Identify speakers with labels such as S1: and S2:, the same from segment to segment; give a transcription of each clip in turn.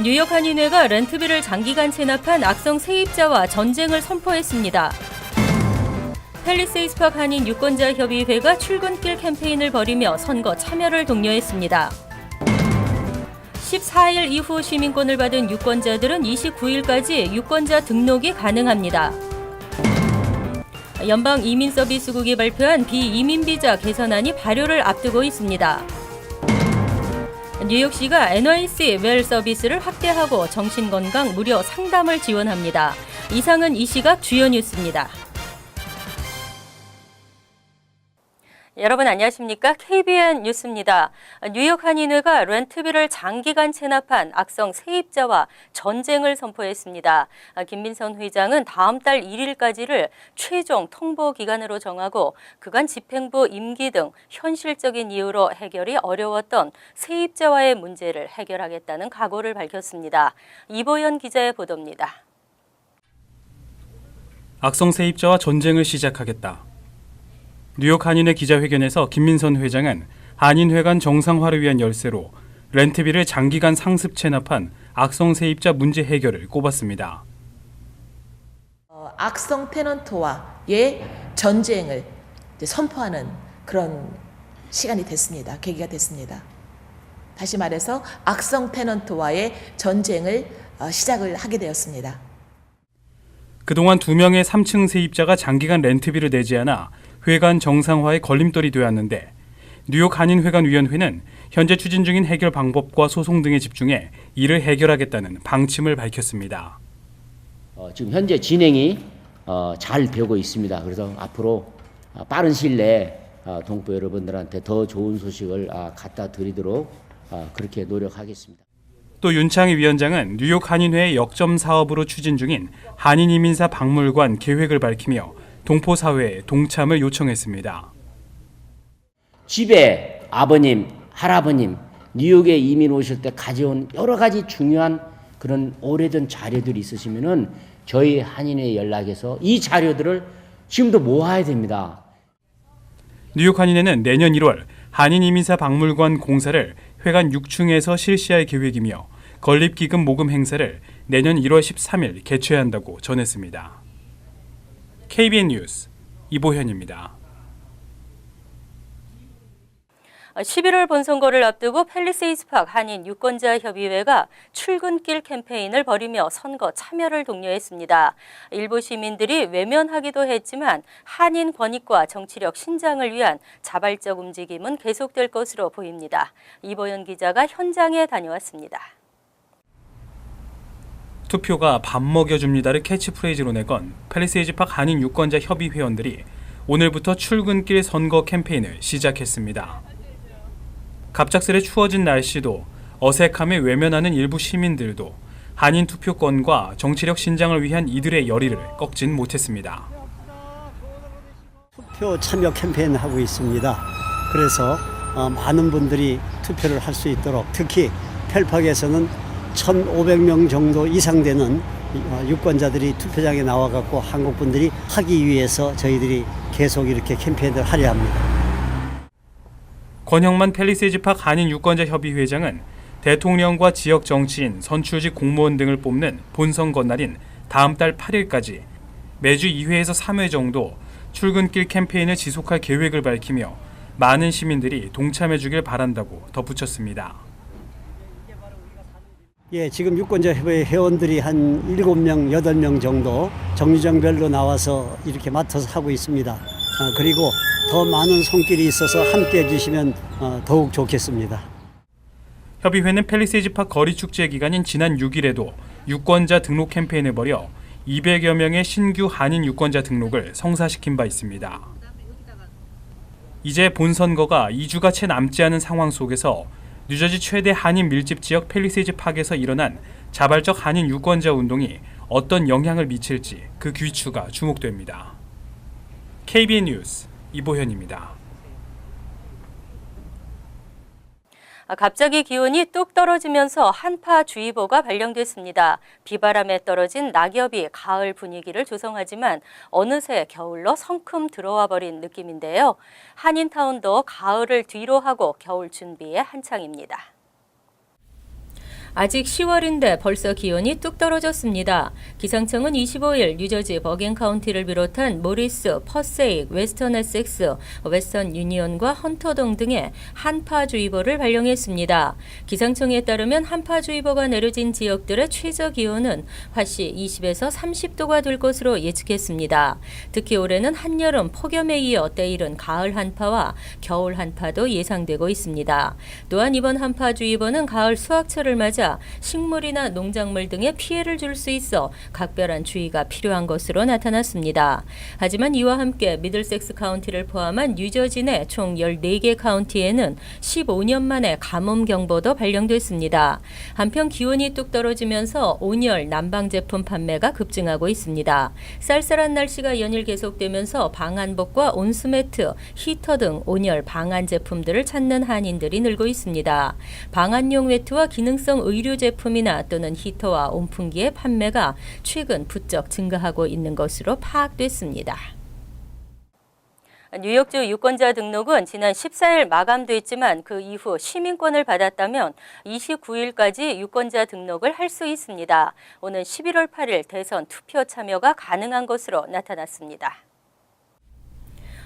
S1: 뉴욕 한인회가 렌트비를 장기간 체납한 악성 세입자와 전쟁을 선포했습니다. 팰리세이드 파크 한인 유권자 협의회가 출근길 캠페인을 벌이며 선거 참여를 독려했습니다. 14일 이후 시민권을 받은 유권자들은 29일까지 유권자 등록이 가능합니다. 연방이민서비스국이 발표한 비이민 비자 개선안이 발효를 앞두고 있습니다. 뉴욕시가 NYC 웰 서비스를 확대하고 정신건강 무료 상담을 지원합니다. 이상은 이 시각 주요 뉴스입니다. 여러분 안녕하십니까? KBN 뉴스입니다. 뉴욕 한인회가 렌트비를 장기간 체납한 악성 세입자와 전쟁을 선포했습니다. 김민선 회장은 다음 달 1일까지를 최종 통보 기간으로 정하고 그간 집행부 임기 등 현실적인 이유로 해결이 어려웠던 세입자와의 문제를 해결하겠다는 각오를 밝혔습니다. 이보연 기자의 보도입니다.
S2: 악성 세입자와 전쟁을 시작하겠다. 뉴욕 한인회 기자회견에서 김민선 회장은 한인회 간 정상화를 위한 열쇠로 렌트비를 장기간 상습 체납한 악성 세입자 문제 해결을 꼽았습니다.
S3: 악성 테넌트와의 전쟁을 선포하는 그런 시간이 됐습니다. 계기가 됐습니다. 다시 말해서 악성 테넌트와의 전쟁을 시작을 하게 되었습니다.
S2: 그동안 2명의 3층 세입자가 장기간 렌트비를 내지 않아 회관 정상화의 걸림돌이 되었는데 뉴욕 한인회관위원회는 현재 추진 중인 해결 방법과 소송 등에 집중해 이를 해결하겠다는 방침을 밝혔습니다.
S4: 지금 현재 진행이 잘 되고 있습니다. 그래서 앞으로 빠른 시일 내에 동포 여러분들한테 더 좋은 소식을 갖다 드리도록 그렇게 노력하겠습니다.
S2: 또 윤창희 위원장은 뉴욕 한인회의 역점 사업으로 추진 중인 한인 이민사 박물관 계획을 밝히며 동포 사회에 동참을 요청했습니다.
S4: 집에 아버님, 할아버님, 뉴욕에 이민 오실 때 가져온 여러 가지 중요한 그런 오래된 자료들이 있으시면은 저희 한인회에 연락해서 이 자료들을 지금도 모아야 됩니다.
S2: 뉴욕 한인회는 내년 1월 한인 이민사 박물관 공사를 회관 6층에서 실시할 계획이며 건립기금 모금 행사를 내년 1월 13일 개최해야 한다고 전했습니다. KBN 뉴스 이보현입니다.
S1: 11월 본선거를 앞두고 팰리세이드 파크 한인 유권자 협의회가 출근길 캠페인을 벌이며 선거 참여를 독려했습니다. 일부 시민들이 외면하기도 했지만 한인 권익과 정치력 신장을 위한 자발적 움직임은 계속될 것으로 보입니다. 이보연 기자가 현장에 다녀왔습니다.
S2: 투표가 밥 먹여줍니다를 캐치프레이즈로 내건 팰리세이드 파크 한인 유권자 협의 회원들이 오늘부터 출근길 선거 캠페인을 시작했습니다. 갑작스레 추워진 날씨도 어색함에 외면하는 일부 시민들도 한인 투표권과 정치력 신장을 위한 이들의 열의를 꺾진 못했습니다.
S5: 투표 참여 캠페인 하고 있습니다. 그래서 많은 분들이 투표를 할 수 있도록 특히 펠팍에서는 1,500명 정도 이상 되는 유권자들이 투표장에 나와갖고 한국 분들이 하기 위해서 저희들이 계속 이렇게 캠페인을 하려 합니다.
S2: 권형만 팰리세이드 파크 한인 유권자 협의 회장은 대통령과 지역 정치인, 선출직 공무원 등을 뽑는 본선거 날인 다음 달 8일까지 매주 2회에서 3회 정도 출근길 캠페인을 지속할 계획을 밝히며 많은 시민들이 동참해 주길 바란다고 덧붙였습니다.
S5: 예, 지금 유권자협회 회원들이 한 7명, 8명 정도 정류장별로 나와서 이렇게 맡아서 하고 있습니다. 그리고 더 많은 손길이 있어서 함께 해주시면 더욱 좋겠습니다.
S2: 협의회는 팰리세이드 파크 거리 축제 기간인 지난 6일에도 유권자 등록 캠페인을 벌여 200여 명의 신규 한인 유권자 등록을 성사시킨 바 있습니다. 이제 본선거가 2주가 채 남지 않은 상황 속에서 뉴저지 최대 한인 밀집 지역 팰리세이드 파크에서 일어난 자발적 한인 유권자 운동이 어떤 영향을 미칠지 그 귀추가 주목됩니다. KBN 뉴스 이보현입니다.
S1: 갑자기 기온이 뚝 떨어지면서 한파주의보가 발령됐습니다. 비바람에 떨어진 낙엽이 가을 분위기를 조성하지만 어느새 겨울로 성큼 들어와 버린 느낌인데요. 한인타운도 가을을 뒤로 하고 겨울 준비에 한창입니다. 아직 10월인데 벌써 기온이 뚝 떨어졌습니다. 기상청은 25일 뉴저지 버긴 카운티를 비롯한 모리스, 퍼세익, 웨스턴 에섹스, 웨스턴 유니언과 헌터동 등에 한파주의보를 발령했습니다. 기상청에 따르면 한파주의보가 내려진 지역들의 최저 기온은 화씨 20에서 30도가 될 것으로 예측했습니다. 특히 올해는 한여름 폭염에 이어 때이른 가을 한파와 겨울 한파도 예상되고 있습니다. 또한 이번 한파주의보는 가을 수확철을 맞아 식물이나 농작물 등에 피해를 줄 수 있어 각별한 주의가 필요한 것으로 나타났습니다. 하지만 이와 함께 미들섹스 카운티를 포함한 뉴저지 내 총 14개 카운티에는 15년 만에 가뭄 경보도 발령됐습니다. 한편 기온이 뚝 떨어지면서 온열 난방 제품 판매가 급증하고 있습니다. 쌀쌀한 날씨가 연일 계속되면서 방한복과 온수매트, 히터 등 온열 방한 제품들을 찾는 한인들이 늘고 있습니다. 방한용 매트와 기능성 의류 제품이나 또는 히터와 온풍기의 판매가 최근 부쩍 증가하고 있는 것으로 파악됐습니다. 뉴욕주 유권자 등록은 지난 14일 마감됐지만 그 이후 시민권을 받았다면 29일까지 유권자 등록을 할 수 있습니다. 오는 11월 8일 대선 투표 참여가 가능한 것으로 나타났습니다.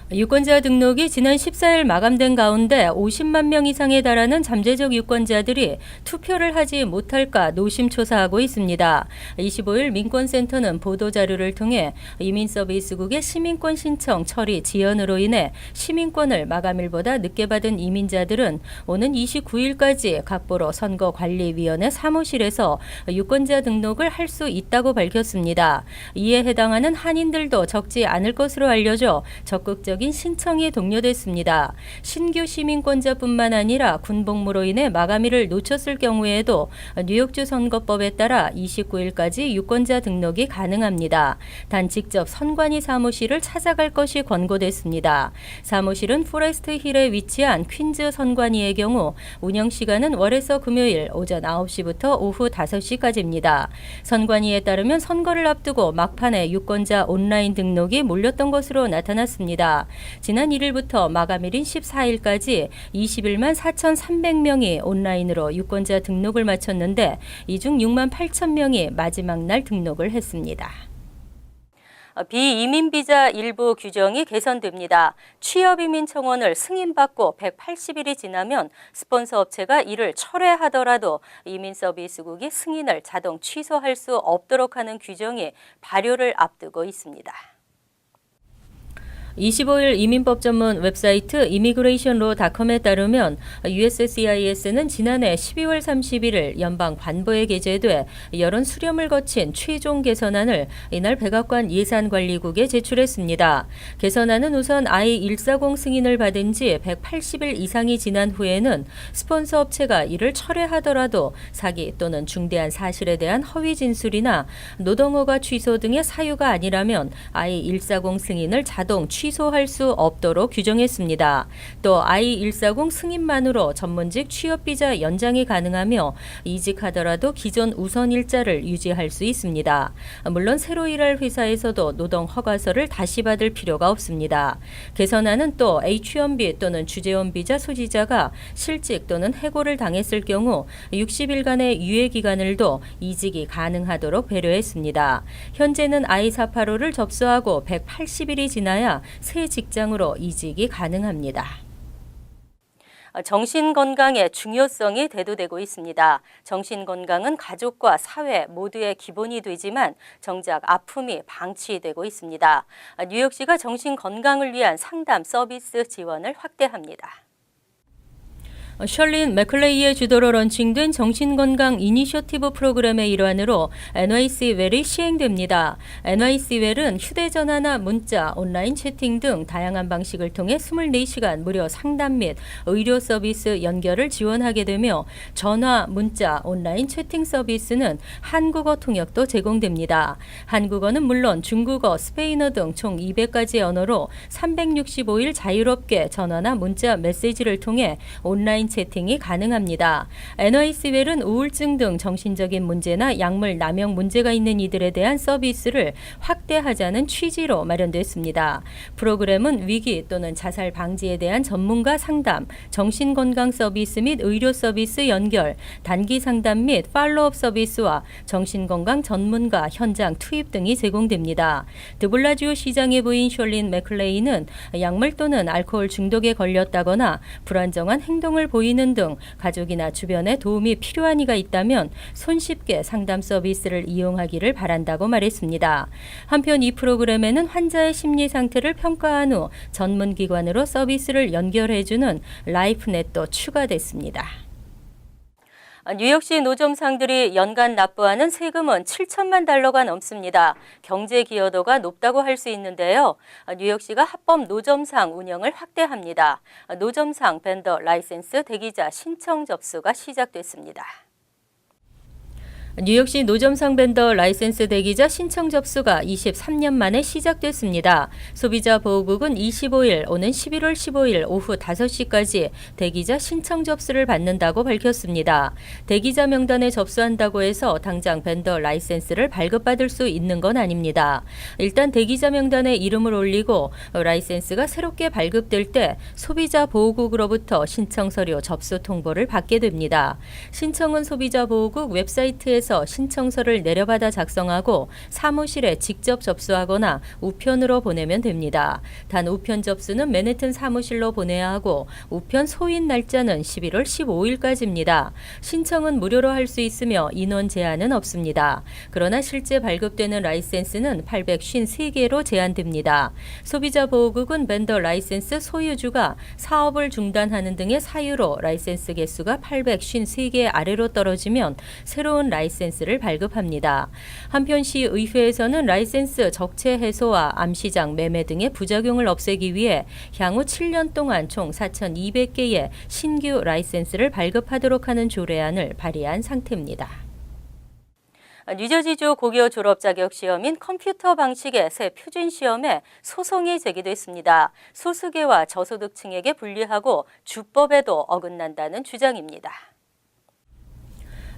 S1: 유권자 등록이 지난 14일 마감된 가운데 50만 명 이상에 달하는 잠재적 유권자들이 투표를 하지 못할까 노심초사하고 있습니다. 25일 민권센터는 보도자료를 통해 이민서비스국의 시민권 신청 처리 지연으로 인해 시민권을 마감일보다 늦게 받은 이민자들은 오는 29일까지 각보로 선거관리위원회 사무실에서 유권자 등록을 할 수 있다고 밝혔습니다. 이에 해당하는 한인들도 적지 않을 것으로 알려져 적극적 신청이 독려됐습니다. 신규 시민권자뿐만 아니라 군복무로 인해 마감일을 놓쳤을 경우에도 뉴욕주 선거법에 따라 29일까지 유권자 등록이 가능합니다. 단 직접 선관위 사무실을 찾아갈 것이 권고됐습니다. 사무실은 포레스트 힐에 위치한 퀸즈 선관위의 경우 운영 시간은 월에서 금요일 오전 9시부터 오후 5시까지입니다. 선관위에 따르면 선거를 앞두고 막판에 유권자 온라인 등록이 몰렸던 것으로 나타났습니다. 지난 1일부터 마감일인 14일까지 21만 4,300명이 온라인으로 유권자 등록을 마쳤는데 이 중 6만 8천 명이 마지막 날 등록을 했습니다. 비이민 비자 일부 규정이 개선됩니다. 취업이민 청원을 승인받고 180일이 지나면 스폰서 업체가 이를 철회하더라도 이민서비스국이 승인을 자동 취소할 수 없도록 하는 규정이 발효를 앞두고 있습니다. 25일 이민법 전문 웹사이트 immigrationlaw.com에 따르면 USCIS는 지난해 12월 31일 연방 관보에 게재돼 여론 수렴을 거친 최종 개선안을 이날 백악관 예산관리국에 제출했습니다. 개선안은 우선 I-140 승인을 받은 지 180일 이상이 지난 후에는 스폰서 업체가 이를 철회하더라도 사기 또는 중대한 사실에 대한 허위 진술이나 노동허가 취소 등의 사유가 아니라면 I-140 승인을 자동 취소할 수 없도록 규정했습니다. 또 I-140 승인만으로 전문직 취업비자 연장이 가능하며 이직하더라도 기존 우선 일자를 유지할 수 있습니다. 물론 새로 일할 회사에서도 노동 허가서를 다시 받을 필요가 없습니다. 개선안은 또 H-1B 또는 주재원 비자 소지자가 실직 또는 해고를 당했을 경우 60일간의 유예 기간을 둬 이직이 가능하도록 배려했습니다. 현재는 I-485를 접수하고 180일이 지나야 새 직장으로 이직이 가능합니다. 정신건강의 중요성이 대두되고 있습니다. 정신건강은 가족과 사회 모두의 기본이 되지만 정작 아픔이 방치되고 있습니다. 뉴욕시가 정신건강을 위한 상담 서비스 지원을 확대합니다. 셜린 맥클레이의 주도로 런칭된 정신건강 이니셔티브 프로그램의 일환으로 NYC 웰이 시행됩니다. NYC 웰은 휴대전화나 문자, 온라인 채팅 등 다양한 방식을 통해 24시간 무료 상담 및 의료 서비스 연결을 지원하게 되며 전화, 문자, 온라인 채팅 서비스는 한국어 통역도 제공됩니다. 한국어는 물론 중국어, 스페인어 등 총 200가지 언어로 365일 자유롭게 전화나 문자 메시지를 통해 온라인 온라인 채팅이 가능합니다. NIC웰은 우울증 등 정신적인 문제나 약물 남용 문제가 있는 이들에 대한 서비스를 확대하자는 취지로 마련됐습니다. 프로그램은 위기 또는 자살 방지에 대한 전문가 상담, 정신건강 서비스 및 의료 서비스 연결, 단기 상담 및 팔로업 서비스와 정신건강 전문가 현장 투입 등이 제공됩니다. 드블라지오 시장의 부인 셜린 맥클레이는 약물 또는 알코올 중독에 걸렸다거나 불안정한 행동을 보이는 등 가족이나 주변에 도움이 필요한 이가 있다면 손쉽게 상담 서비스를 이용하기를 바란다고 말했습니다. 한편 이 프로그램에는 환자의 심리 상태를 평가한 후 전문기관으로 서비스를 연결해주는 라이프넷도 추가됐습니다. 뉴욕시 노점상들이 연간 납부하는 세금은 7천만 달러가 넘습니다. 경제 기여도가 높다고 할 수 있는데요. 뉴욕시가 합법 노점상 운영을 확대합니다. 노점상 벤더 라이센스 대기자 신청 접수가 시작됐습니다. 뉴욕시 노점상 벤더 라이센스 대기자 신청 접수가 23년 만에 시작됐습니다. 소비자보호국은 25일 오는 11월 15일 오후 5시까지 대기자 신청 접수를 받는다고 밝혔습니다. 대기자 명단에 접수한다고 해서 당장 벤더 라이센스를 발급받을 수 있는 건 아닙니다. 일단 대기자 명단에 이름을 올리고 라이센스가 새롭게 발급될 때 소비자보호국으로부터 신청 서류 접수 통보를 받게 됩니다. 신청은 소비자보호국 웹사이트에서 신청서를 내려받아 작성하고 사무실에 직접 접수하거나 우편으로 보내면 됩니다. 단 우편 접수는 맨해튼 사무실로 보내야 하고 우편 소인 날짜는 11월 15일까지입니다. 신청은 무료로 할 수 있으며 인원 제한은 없습니다. 그러나 실제 발급되는 라이센스는 853개로 제한됩니다. 소비자보호국은 벤더 라이센스 소유주가 사업을 중단하는 등의 사유로 라이센스 개수가 853개 아래로 떨어지면 새로운 라이센스를 발급합니다. 한편 시의회에서는 라이센스 적체 해소와 암시장 매매 등의 부작용을 없애기 위해 향후 7년 동안 총 4,200개의 신규 라이센스를 발급하도록 하는 조례안을 발의한 상태입니다. 뉴저지주 고교 졸업 자격 시험인 컴퓨터 방식의 새 표준 시험에 소송이 제기됐습니다. 소수계와 저소득층에게 불리하고 주법에도 어긋난다는 주장입니다.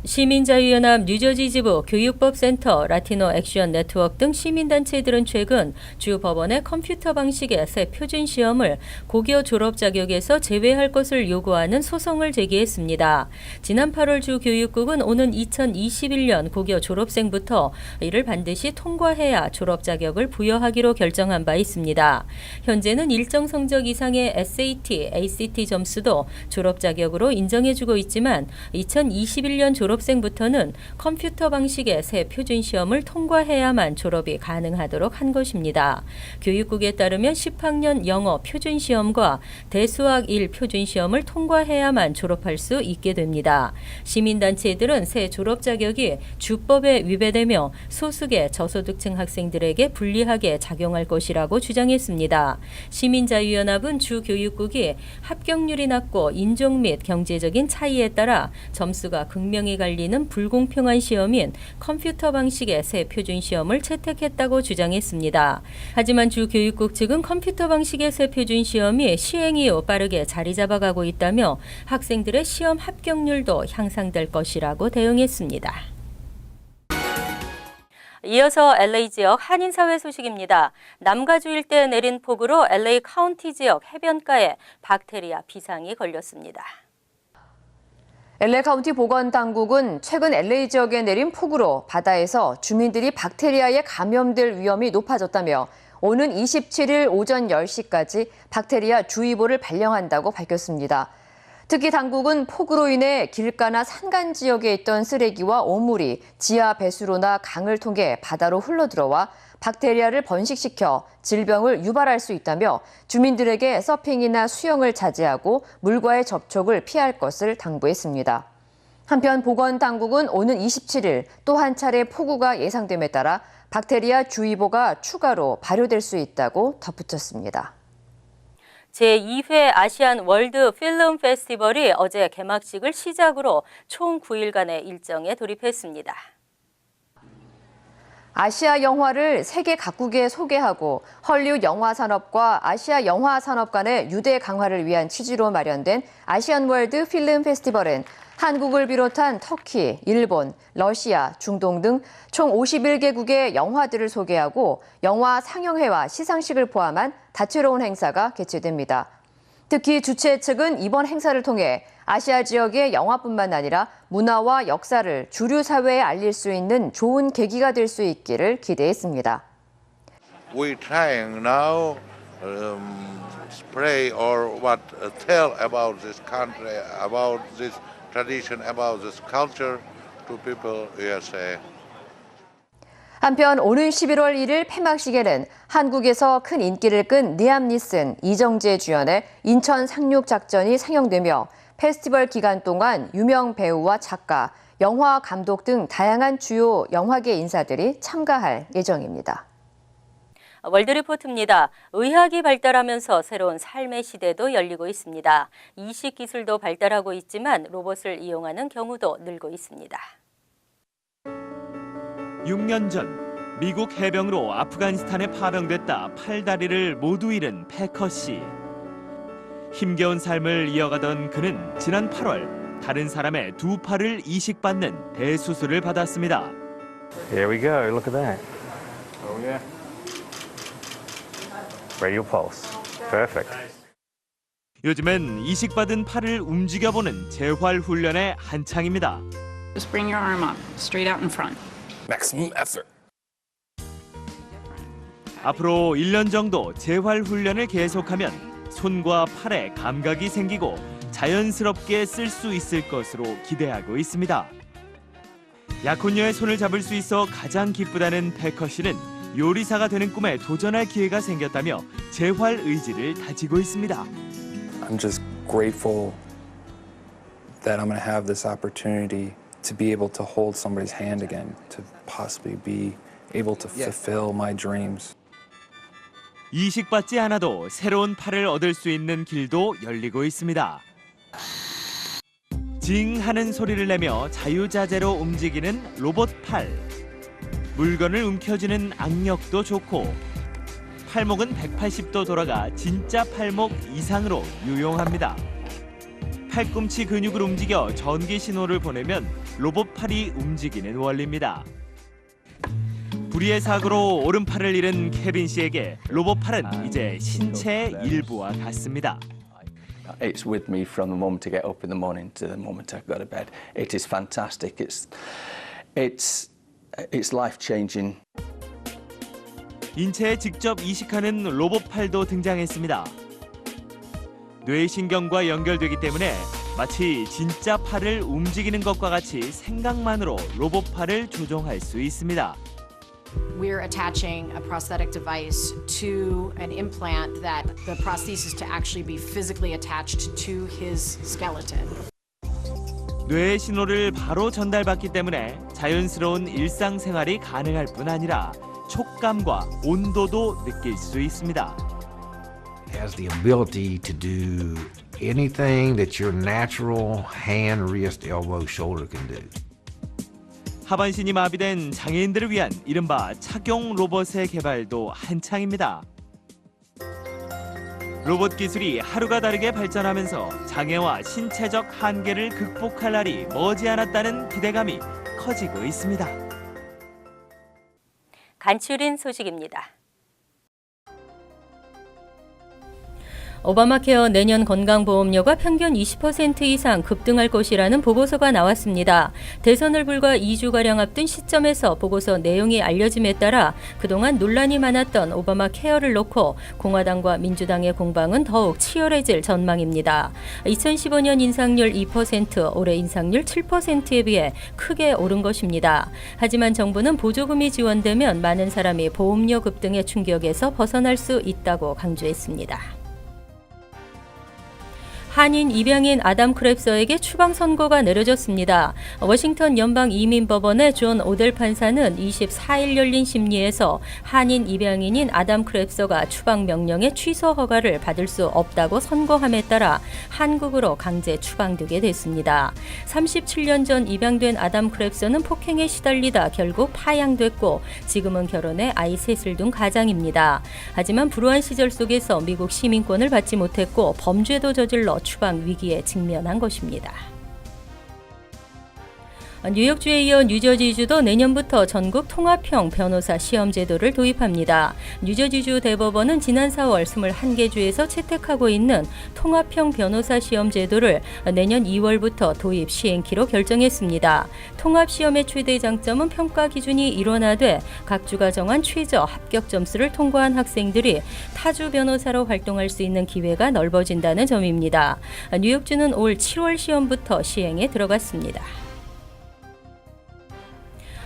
S1: 시민자유연합 뉴저지지부 교육법센터, 라티노 액션 네트워크 등 시민단체들은 최근 주 법원의 컴퓨터 방식의 새 표준 시험을 고교 졸업 자격에서 제외할 것을 요구하는 소송을 제기했습니다. 지난 8월 주 교육국은 오는 2021년 고교 졸업생부터 이를 반드시 통과해야 졸업 자격을 부여하기로 결정한 바 있습니다. 현재는 일정 성적 이상의 SAT, ACT 점수도 졸업 자격으로 인정해주고 있지만 2021년 졸업생부터는 컴퓨터 방식의 새 표준 시험을 통과해야만 졸업이 가능하도록 한 것입니다. 교육국에 따르면 10학년 영어 표준 시험과 대수학 1 표준 시험을 통과해야만 졸업할 수 있게 됩니다. 시민단체들은 새 졸업 자격이 주법에 위배되며 소수계 저소득층 학생들에게 불리하게 작용할 것이라고 주장했습니다. 시민자유연합은 주 교육국이 합격률이 낮고 인종 및 경제적인 차이에 따라 점수가 극명히 갈리는 불공평한 시험인 컴퓨터 방식의 새 표준 시험을 채택했다고 주장했습니다. 하지만 주 교육국 측은 컴퓨터 방식의 새 표준 시험이 시행 이후 빠르게 자리 잡아가고 있다며 학생들의 시험 합격률도 향상될 것이라고 대응했습니다. 이어서 LA 지역 한인사회 소식입니다. 남가주 일대에 내린 폭우로 LA 카운티 지역 해변가에 박테리아 비상이 걸렸습니다.
S6: LA 카운티 보건당국은 최근 LA 지역에 내린 폭우로 바다에서 주민들이 박테리아에 감염될 위험이 높아졌다며 오는 27일 오전 10시까지 박테리아 주의보를 발령한다고 밝혔습니다. 특히 당국은 폭우로 인해 길가나 산간 지역에 있던 쓰레기와 오물이 지하 배수로나 강을 통해 바다로 흘러들어와 박테리아를 번식시켜 질병을 유발할 수 있다며 주민들에게 서핑이나 수영을 자제하고 물과의 접촉을 피할 것을 당부했습니다. 한편 보건당국은 오는 27일 또 한 차례 폭우가 예상됨에 따라 박테리아 주의보가 추가로 발효될 수 있다고 덧붙였습니다.
S1: 제2회 아시안 월드 필름 페스티벌이 어제 개막식을 시작으로 총 9일간의 일정에 돌입했습니다.
S6: 아시아 영화를 세계 각국에 소개하고 헐리우드 영화 산업과 아시아 영화 산업 간의 유대 강화를 위한 취지로 마련된 아시안 월드 필름 페스티벌은 한국을 비롯한 터키, 일본, 러시아, 중동 등 총 51개국의 영화들을 소개하고 영화 상영회와 시상식을 포함한 다채로운 행사가 개최됩니다. 특히 주최 측은 이번 행사를 통해 아시아 지역의 영화뿐만 아니라 문화와 역사를 주류 사회에 알릴 수 있는 좋은 계기가 될 수 있기를 기대했습니다.
S7: We're trying now spray or what tell about this country, about this tradition, about this culture to people USA.
S6: 한편 오는 11월 1일 폐막식에는 한국에서 큰 인기를 끈 리암 니슨, 이정재 주연의 인천 상륙 작전이 상영되며 페스티벌 기간 동안 유명 배우와 작가, 영화 감독 등 다양한 주요 영화계 인사들이 참가할 예정입니다.
S1: 월드리포트입니다. 의학이 발달하면서 새로운 삶의 시대도 열리고 있습니다. 이식 기술도 발달하고 있지만 로봇을 이용하는 경우도 늘고 있습니다.
S8: 6년 전 미국 해병으로 아프가니스탄에 파병됐다 팔다리를 모두 잃은 패커 씨. 힘겨운 삶을 이어가던 그는 지난 8월 다른 사람의 두 팔을 이식받는 대수술을 받았습니다.
S9: Here we go. Look at that. Oh yeah. Radial pulse. Perfect.
S8: 요즘엔 이식받은 팔을 움직여보는 재활 훈련의 한창입니다.
S10: Just bring your arm up, straight out in front.
S9: Maximum effort.
S8: 앞으로 1년 정도 재활 훈련을 계속하면 손과 팔에 감각이 생기고 자연스럽게 쓸 수 있을 것으로 기대하고 있습니다. 약혼녀의 손을 잡을 수 있어 가장 기쁘다는 패커 씨는 요리사가 되는 꿈에 도전할 기회가 생겼다며 재활 의지를 다지고 있습니다.
S11: I'm just grateful that I'm going to have this opportunity to be able to hold somebody's hand again, to possibly be able to fulfill my dreams.
S8: 이식받지 않아도 새로운 팔을 얻을 수 있는 길도 열리고 있습니다. 징 하는 소리를 내며 자유자재로 움직이는 로봇 팔. 물건을 움켜쥐는 악력도 좋고 팔목은 180도 돌아가 진짜 팔목 이상으로 유용합니다. 팔꿈치 근육을 움직여 전기 신호를 보내면 로봇 팔이 움직이는 원리입니다. 불의의 사고로 오른팔을 잃은 케빈 씨에게 로봇 팔은 이제 신체의 일부와 같습니다.
S12: It's with me from the moment I get up in the morning to the moment I go to bed. It is fantastic. It's life-changing.
S8: 인체에 직접 이식하는 로봇 팔도 등장했습니다. 뇌신경과 연결되기 때문에 마치 진짜 팔을 움직이는 것과 같이 생각만으로 로봇 팔을 조종할 수 있습니다.
S13: We're attaching a prosthetic device to an implant that the prosthesis to actually be physically attached to his skeleton.
S8: 뇌의 신호를 바로 전달받기 때문에 자연스러운 일상생활이 가능할 뿐 아니라 촉감과 온도도 느낄 수 있습니다.
S14: Has the ability to do anything that your natural hand, wrist, elbow, shoulder can do.
S8: 하반신이 마비된 장애인들을 위한 이른바 착용 로봇의 개발도 한창입니다. 로봇 기술이 하루가 다르게 발전하면서 장애와 신체적 한계를 극복할 날이 머지않았다는 기대감이 커지고 있습니다.
S1: 간추린 소식입니다. 오바마 케어 내년 건강보험료가 평균 20% 이상 급등할 것이라는 보고서가 나왔습니다. 대선을 불과 2주가량 앞둔 시점에서 보고서 내용이 알려짐에 따라 그동안 논란이 많았던 오바마 케어를 놓고 공화당과 민주당의 공방은 더욱 치열해질 전망입니다. 2015년 인상률 2%, 올해 인상률 7%에 비해 크게 오른 것입니다. 하지만 정부는 보조금이 지원되면 많은 사람이 보험료 급등의 충격에서 벗어날 수 있다고 강조했습니다. 한인 입양인 아담 크랩서에게 추방 선고가 내려졌습니다. 워싱턴 연방 이민법원의 존 오델 판사는 24일 열린 심리에서 한인 입양인인 아담 크랩서가 추방 명령의 취소 허가를 받을 수 없다고 선고함에 따라 한국으로 강제 추방되게 됐습니다. 37년 전 입양된 아담 크랩서는 폭행에 시달리다 결국 파양됐고 지금은 결혼해 아이 셋을 둔 가장입니다. 하지만 불우한 시절 속에서 미국 시민권을 받지 못했고 범죄도 저질러 추방 위기에 직면한 것입니다. 뉴욕주에 이어 뉴저지주도 내년부터 전국 통합형 변호사 시험 제도를 도입합니다. 뉴저지주 대법원은 지난 4월 21개 주에서 채택하고 있는 통합형 변호사 시험 제도를 내년 2월부터 도입 시행키로 결정했습니다. 통합 시험의 최대 장점은 평가 기준이 일원화돼 각 주가 정한 최저 합격 점수를 통과한 학생들이 타주 변호사로 활동할 수 있는 기회가 넓어진다는 점입니다. 뉴욕주는 올 7월 시험부터 시행에 들어갔습니다.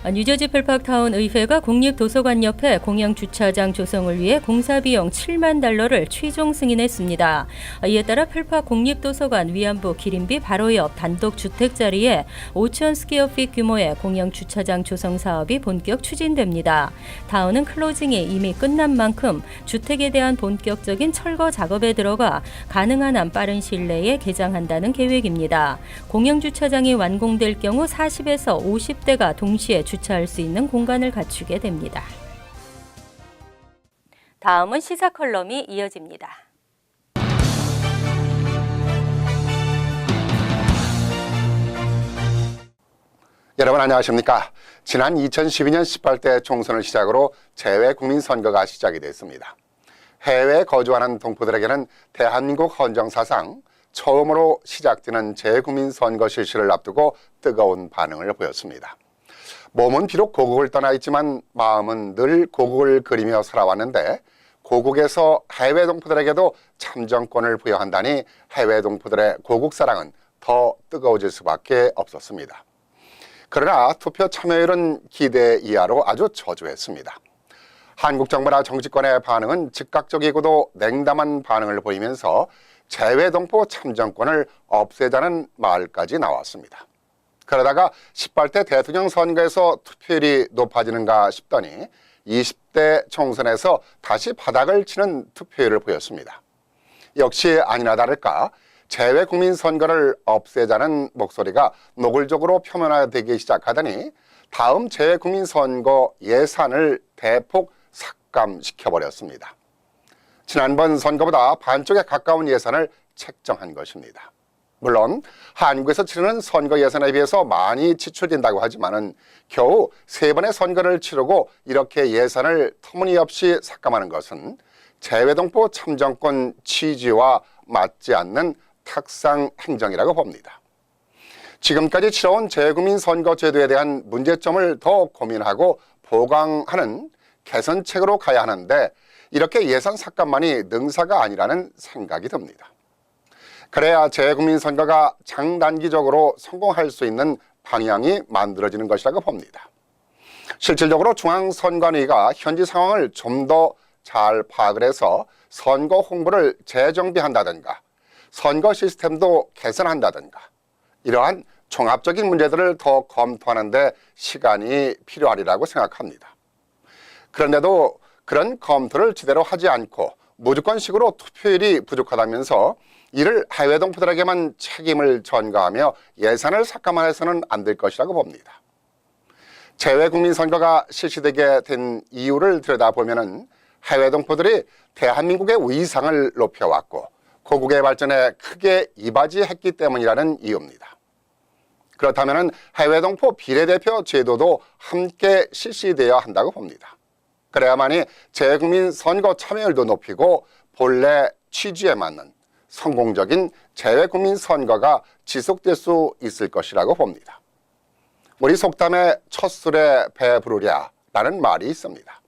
S1: 뉴저지 펠팍타운 의회가 국립도서관옆에 공영주차장 조성을 위해 공사비용 $7만 최종 승인했습니다. 이에 따라 펠팍 국립도서관 위안부 기린비 바로 옆 단독주택 자리에 5,000 스퀘어핏 규모의 공영주차장 조성 사업이 본격 추진됩니다. 타운은 클로징이 이미 끝난 만큼 주택에 대한 본격적인 철거 작업에 들어가 가능한 한 빠른 시일 내에 개장한다는 계획입니다. 공영주차장이 완공될 경우 40에서 50대가 동시에 주차할 수 있는 공간을 갖추게 됩니다. 다음은 시사 컬럼이 이어집니다.
S15: 여러분 안녕하십니까? 지난 2012년 18대 총선을 시작으로 재외국민선거가 시작이 됐습니다. 해외에 거주하는 동포들에게는 대한민국 헌정사상 처음으로 시작되는 재외국민선거 실시를 앞두고 뜨거운 반응을 보였습니다. 몸은 비록 고국을 떠나 있지만 마음은 늘 고국을 그리며 살아왔는데 고국에서 해외 동포들에게도 참정권을 부여한다니 해외 동포들의 고국 사랑은 더 뜨거워질 수밖에 없었습니다. 그러나 투표 참여율은 기대 이하로 아주 저조했습니다. 한국 정부나 정치권의 반응은 즉각적이고도 냉담한 반응을 보이면서 재외 동포 참정권을 없애자는 말까지 나왔습니다. 그러다가 18대 대통령 선거에서 투표율이 높아지는가 싶더니 20대 총선에서 다시 바닥을 치는 투표율을 보였습니다. 역시 아니나 다를까 재외국민 선거를 없애자는 목소리가 노골적으로 표면화되기 시작하더니 다음 재외국민 선거 예산을 대폭 삭감시켜버렸습니다. 지난번 선거보다 반쪽에 가까운 예산을 책정한 것입니다. 물론 한국에서 치르는 선거 예산에 비해서 많이 지출된다고 하지만은 겨우 3번의 선거를 치르고 이렇게 예산을 터무니없이 삭감하는 것은 재외동포 참정권 취지와 맞지 않는 탁상 행정이라고 봅니다. 지금까지 치러온 재외국민 선거 제도에 대한 문제점을 더 고민하고 보강하는 개선책으로 가야 하는데 이렇게 예산 삭감만이 능사가 아니라는 생각이 듭니다. 그래야 재외국민 선거가 장단기적으로 성공할 수 있는 방향이 만들어지는 것이라고 봅니다. 실질적으로 중앙선관위가 현지 상황을 좀 더 잘 파악을 해서 선거 홍보를 재정비한다든가 선거 시스템도 개선한다든가 이러한 종합적인 문제들을 더 검토하는 데 시간이 필요하리라고 생각합니다. 그런데도 그런 검토를 제대로 하지 않고 무조건식으로 투표율이 부족하다면서 이를 해외 동포들에게만 책임을 전가하며 예산을 삭감해서는 안 될 것이라고 봅니다. 재외국민 선거가 실시되게 된 이유를 들여다보면 해외 동포들이 대한민국의 위상을 높여왔고 고국의 발전에 크게 이바지했기 때문이라는 이유입니다. 그렇다면 해외 동포 비례대표 제도도 함께 실시되어야 한다고 봅니다. 그래야만이 재외국민 선거 참여율도 높이고 본래 취지에 맞는 성공적인 재외국민 선거가 지속될 수 있을 것이라고 봅니다. 우리 속담에 첫 술에 배 부르랴라는 말이 있습니다.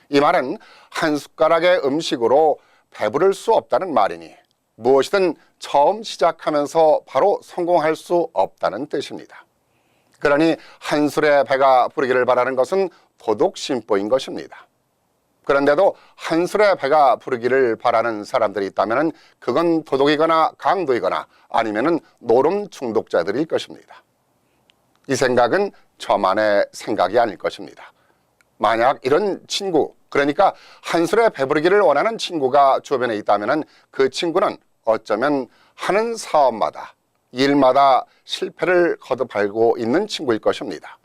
S15: 이 말은 한 숟가락의 음식으로 배부를 수 없다는 말이니 무엇이든 처음 시작하면서 바로 성공할 수 없다는 뜻입니다. 그러니 한 술에 배가 부르기를 바라는 것은 도덕 심보인 것입니다. 그런데도 한술에 배가 부르기를 바라는 사람들이 있다면 그건 도둑이거나 강도이거나 아니면 노름 중독자들일 것입니다. 이 생각은 저만의 생각이 아닐 것입니다. 만약 이런 친구, 그러니까 한술에 배부르기를 원하는 친구가 주변에 있다면 그 친구는 어쩌면 하는 사업마다, 일마다 실패를 거듭하고 있는 친구일 것입니다.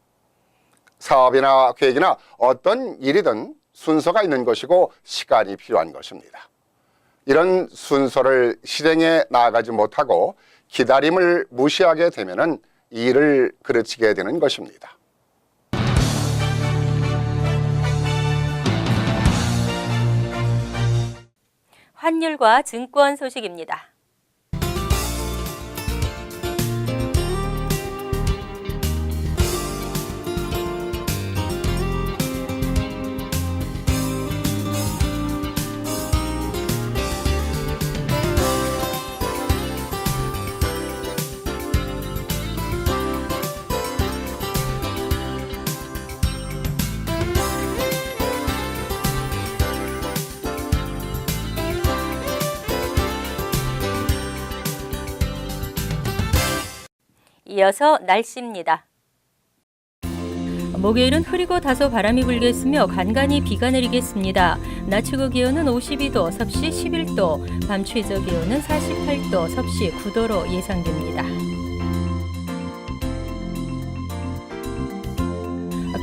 S15: 사업이나 계획이나 어떤 일이든 순서가 있는 것이고 시간이 필요한 것입니다. 이런 순서를 실행해 나아가지 못하고 기다림을 무시하게 되면 일을 그르치게 되는 것입니다.
S1: 환율과 증권 소식입니다. 이어서 날씨입니다. 목요일은 흐리고 다소 바람이 불겠으며 간간히 비가 내리겠습니다. 낮 최고 기온은 52도, 섭씨 11도, 밤 최저 기온은 48도, 섭씨 9도로 예상됩니다.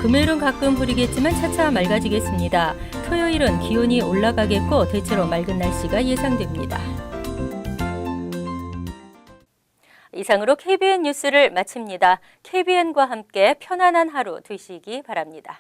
S1: 금요일은 가끔 흐리겠지만 차차 맑아지겠습니다. 토요일은 기온이 올라가겠고 대체로 맑은 날씨가 예상됩니다. 이상으로 KBN 뉴스를 마칩니다. KBN과 함께 편안한 하루 되시기 바랍니다.